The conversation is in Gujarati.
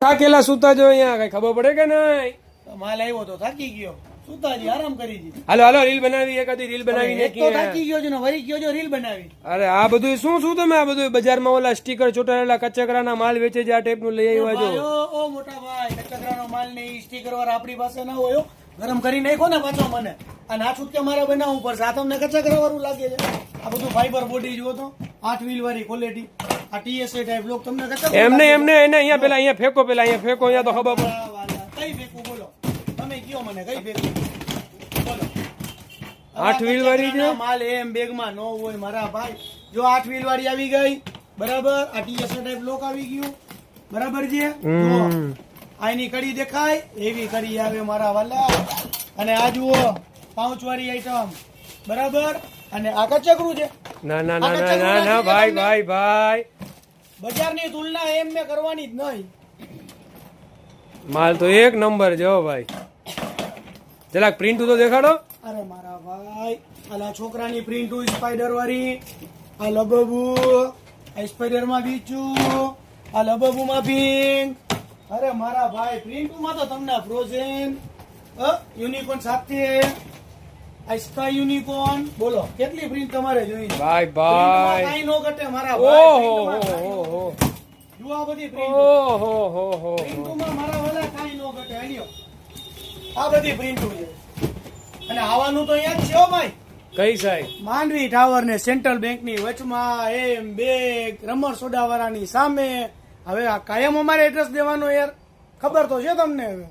થાકેલા સુતા જો અહીંયા કઈ ખબર પડે કે નહીં? માલ આવ્યો તો થાકી ગયો, સુતાજી આરામ કરી દીધી. હાલો હાલો રીલ બનાવી, એકાદી રીલ બનાવી એક તો થાકી ગયો છે ને વરી ગયો છો રીલ બનાવી. અરે આ બધું શું શું તમે આ બધું બજારમાં ઓલા સ્ટીકર ચોટાડેલા કચકરાના માલ વેચે છે, આ ટાઈપ નું લઈ આવ્યા છો? ઓ મોટા ભાઈ, કચકરાનો માલ ને સ્ટીકર વાળા આપણી પાસે ના હોય. ગરમ કરી નાખો ને પાછો મને આ ના છૂટકે મારે બનાવવું પડશે. આ તમને કચકરા વાળું લાગે છે? આ બધું ફાઈબર બોડી જુઓ તો 8 વ્હીલ વાળી ક્વોલિટી, આ ટીએસએ ટાઈપ લોક તમને કચકરા એમને એમને એને અહીંયા પેલા અહીંયા ફેંકો, પેલા અહીંયા ફેંકો, અહીંયા તો ખબર પડે. કઈ ફેંકું બોલો તમે, કયો મને કઈ ફેંકું બોલો. 8 વ્હીલ વાળી છે માલ એમ બેગમાં ન હોય મારા ભાઈ. જો 8 વ્હીલ વાળી આવી ગઈ બરાબર, આ ટીએસએ ટાઈપ લોક આવી ગયું બરાબર છે. જુઓ આની કડી દેખાય એવી કડી આવે મારા વાલા. અને આ જુઓ પાઉચ વાળી આઈટમ બરાબર. અને આ કચકરું છે. ના ના ના ના ના ના ભાઈ ભાઈ ભાઈ, બજારની તુલના એમ મેં કરવાની જ નહીં. માલ તો એક નંબર છે હો ભાઈ. જરાક પ્રિન્ટ તો દેખાડો. અરે મારા ભાઈ, આ છોકરાની પ્રિન્ટ સ્પાઈડર વાળી, આ લબબુ, આ સ્પાઈડર માં બીચું, આ લબબુ માં પિંક. અરે મારા ભાઈ પ્રિન્ટમાં તો તમને ફ્રોઝન યુનિકોર્ન સાથે આ સ્કાય યુનિકોર્ન. બોલો કેટલી પ્રિન્ટ તમારે જોઈએ? ભાઈ ભાઈ કઈ નો ઘટે મારા ભાઈ. ઓહો જુઓ આ બધી પ્રિન્ટ, ઓહો પ્રિન્ટમાં મારા વાલા કઈ નો ઘટે. આલ્યો આ બધી પ્રિન્ટો છે. અને આવવાનું તો અહીંયા જ છે હો ભાઈ. કઈ સાઈડ? માંડવી ટાવર ને સેન્ટ્રલ બેંક ની વચમાં એમ બેગ રમણ સોડા વાળાની સામે. હવે આ કાયમ અમારે એડ્રેસ દેવાનો યાર, ખબર તો છે તમને હવે.